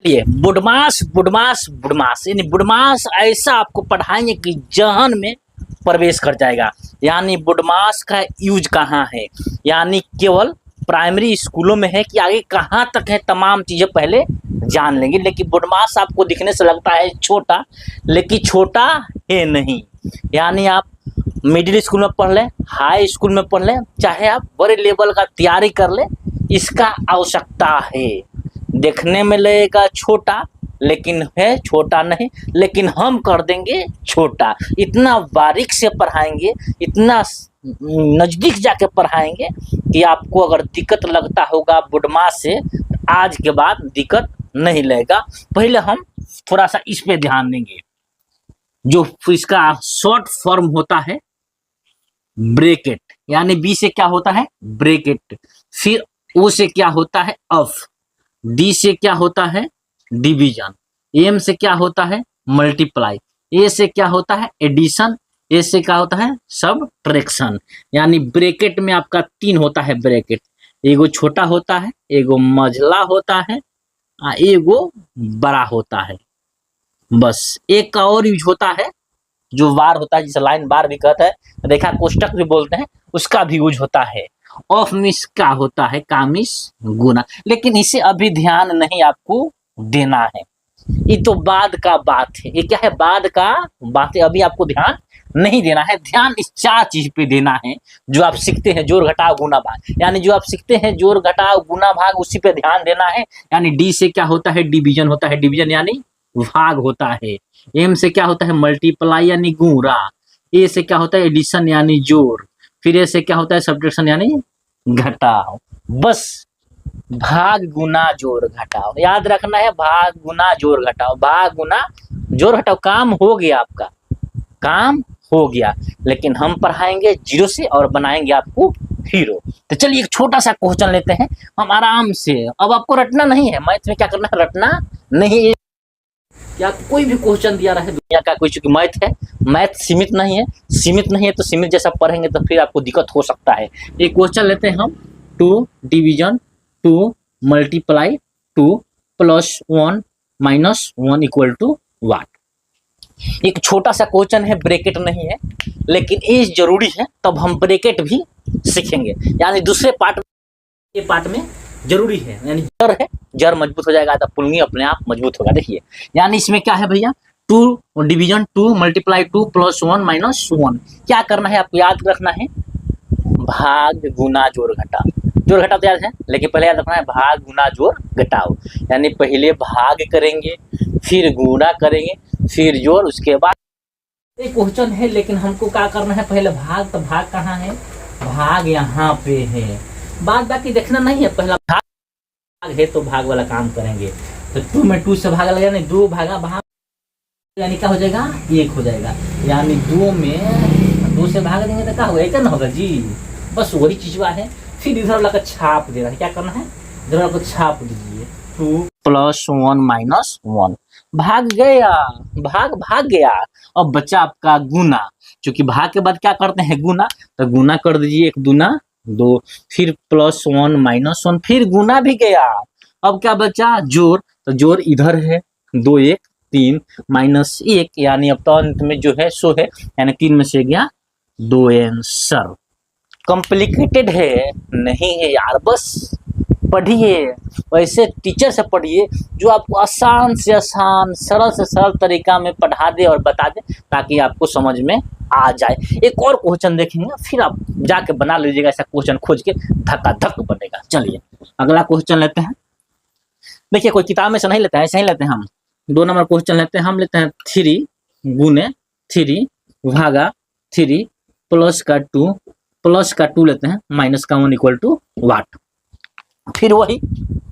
ये बुडमास बुडमास बुडमास यानी बुडमास ऐसा आपको पढ़ाएंगे कि जहन में प्रवेश कर जाएगा। यानी बुडमास का यूज कहाँ है, यानी केवल प्राइमरी स्कूलों में है कि आगे कहाँ तक है तमाम चीज़ें पहले जान लेंगे। लेकिन बुडमास आपको दिखने से लगता है छोटा, लेकिन छोटा है नहीं। यानी आप मिडिल स्कूल में पढ़ लें, हाई स्कूल में पढ़ लें, चाहे आप बड़े लेवल का तैयारी कर लें, इसका आवश्यकता है। देखने में लगेगा छोटा, लेकिन है छोटा नहीं, लेकिन हम कर देंगे छोटा। इतना बारीक से पढ़ाएंगे, इतना नज़दीक जाके पढ़ाएंगे कि आपको अगर दिक्कत लगता होगा बुडमास से, आज के बाद दिक्कत नहीं लगेगा। पहले हम थोड़ा सा इस पे ध्यान देंगे। जो इसका शॉर्ट फॉर्म होता है ब्रैकेट, यानी बी से क्या होता है ब्रैकेट, फिर ओ से क्या होता है ऑफ, डी से क्या होता है डिवीजन, एम से क्या होता है मल्टीप्लाई, ए से क्या होता है एडिशन, ए से क्या होता है सबट्रैक्शन। यानी ब्रैकेट में आपका तीन होता है ब्रैकेट, एगो छोटा होता है, एगो मझला होता है, एगो बड़ा होता है। बस एक का और यूज होता है जो बार होता है, जिसे लाइन बार भी कहते हैं, रेखा कोष्टक भी बोलते हैं, उसका भी यूज होता है। ऑफ मिस का होता है कामिस गुना, लेकिन इसे अभी ध्यान नहीं आपको देना है, ये तो बाद का बात है। ये क्या है बाद का बात है, अभी आपको ध्यान नहीं देना है। ध्यान इस चार चीज पे देना है जो आप सीखते हैं, जोड़ घटाव गुना भाग। यानी जो आप सीखते हैं जोड़ घटाव गुना भाग, उसी पे ध्यान देना है। यानी डी से क्या होता है डिवीजन होता है, डिवीजन यानी भाग होता है। एम से क्या होता है मल्टीप्लाई यानी गुणा, ए से क्या होता है एडिशन यानी जोड़, फिर ए से क्या होता है सब्ट्रैक्शन यानी घटाव। बस भाग गुना जोड़ घटाव याद रखना है, भाग गुना जोड़ घटाव, भाग गुना जोड़ घटाव। काम हो गया आपका, काम हो गया। लेकिन हम पढ़ाएंगे जीरो से और बनाएंगे आपको हीरो। तो चलिए एक छोटा सा क्वेश्चन लेते हैं हम आराम से। अब आपको रटना नहीं है, मैथ में क्या करना है रटना नहीं। या कोई भी क्वेश्चन दिया रहा है दुनिया का, कोई चूंकि मैथ है, मैथ सीमित नहीं है, सीमित नहीं है तो सीमित जैसा पढ़ेंगे तो फिर आपको दिक्कत हो सकता है। एक क्वेश्चन लेते हैं हम, 2 division 2 multiply 2 plus 1 minus 1 equal to what. एक छोटा सा क्वेश्चन है, ब्रैकेट नहीं है, लेकिन ये जरूरी है, तब हम ब्रैकेट भी सीखेंगे। यानी दूसरे पार्ट ये पार्ट में जरूरी है। यानी जड़ है, जड़ मजबूत हो जाएगा तो पुलनी अपने आप मजबूत होगा। देखिए यानी इसमें क्या है भैया, 2 डिवीजन 2 मल्टीप्लाई 2 प्लस 1 माइनस 1। क्या करना है आपको याद रखना है, भाग गुना जोड़ घटाव। जोड़ घटाव तो याद है, लेकिन पहले याद रखना है भाग गुना जोड़ घटाव। यानी पहले भाग करेंगे, फिर गुना करेंगे, फिर जोड़, उसके बाद एक क्वेश्चन है। लेकिन हमको क्या करना है पहले भाग, तो भाग कहाँ है, भाग यहाँ पे है। बाद बाकी देखना नहीं है, पहला भाग है तो भाग वाला काम करेंगे। तो 2 में 2 से भाग लगा, नहीं 2 भागा भाग, यानी क्या हो जाएगा 1 हो जाएगा। यानी 2 में 2 से भाग देंगे तो क्या होगा, 1 ना होगा जी। बस वही चीज है। फिर इधर वाला का छाप देना है, क्या करना है इधर वाला को छाप दीजिए, 2 प्लस 1 माइनस 1। भाग गया, भाग भाग गया। अब बच्चा आपका गुना, क्योंकि भाग के बाद क्या करते हैं गुना, तो गुना कर दीजिए, 1 दूना 2, फिर प्लस 1 माइनस 1, फिर गुना भी गया। अब क्या बचा जोड़, तो जोड़ इधर है 2 1 3 माइनस 1, यानी अब तो अंत में जो है सो है, यानी 3 में से गया 2 आंसर। कॉम्प्लिकेटेड है नहीं है यार, बस पढ़िए, वैसे टीचर से पढ़िए जो आपको आसान से आसान सरल से सरल तरीका में पढ़ा दे और बता दे, ताकि आपको समझ में आ जाए। एक और क्वेश्चन देखेंगे, फिर आप जाके बना लीजिएगा, ऐसा क्वेश्चन खोज के धक्का धक बनेगा। चलिए अगला क्वेश्चन लेते हैं। देखिए कोई किताब में से नहीं लेते हैं, ऐसे ही लेते हैं हम। 2 नंबर क्वेश्चन लेते हैं, हम लेते हैं 3 गुने 3 भागा 3 प्लस का 2 लेते हैं माइनस का 1 इक्वल टू व्हाट। फिर वही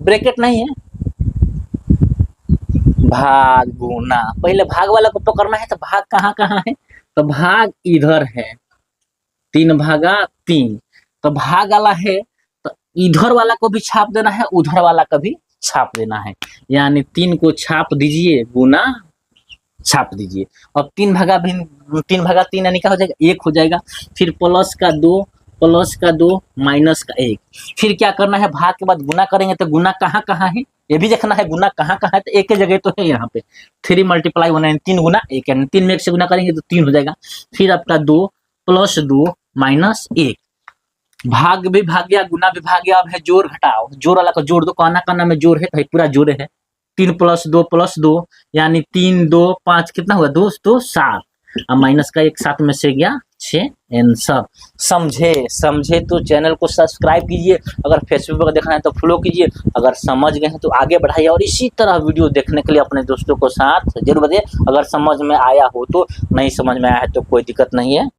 ब्रैकेट नहीं है, भाग गुना। पहले भाग वाला को पकड़ना है, तो भाग कहाँ कहाँ है, तो भाग इधर है 3 भागा 3, तो भाग वाला है तो इधर वाला को भी छाप देना है, उधर वाला का भी छाप देना है। यानी 3 को छाप दीजिए, गुना छाप दीजिए। अब 3 भागा 3 यानी क्या हो जाएगा 1 हो जाएगा। फिर प्लस का 2 माइनस का 1। फिर क्या करना है, भाग के बाद गुना करेंगे, तो गुना कहाँ कहाँ है, ये भी देखना है गुना कहाँ कहाँ है, तो एक ही जगह तो है यहाँ पे। 3 × 1 यानी 3 गुना 1 यानी 3 में 1 से गुना करेंगे तो 3 हो जाएगा। फिर आपका 2 + 2 - 1, भाग भी भाग गया, गुना भी भाग गया। अब है जोड़ घटाओ, जोड़ वाला का जोड़ दो, काना काना में जोड़ है तो पूरा जोड़ है। 3 + 2 + 2 यानी 3 2 5 कितना हुआ 2 2 7, अब माइनस का 1 7 में से गया 6 आंसर। समझे तो चैनल को सब्सक्राइब कीजिए, अगर फेसबुक पर देखना है तो फॉलो कीजिए, अगर समझ गए हैं तो आगे बढ़ाइए और इसी तरह वीडियो देखने के लिए अपने दोस्तों को साथ जरूर बताइए। अगर समझ में आया हो तो, नहीं समझ में आया है तो कोई दिक्कत नहीं है।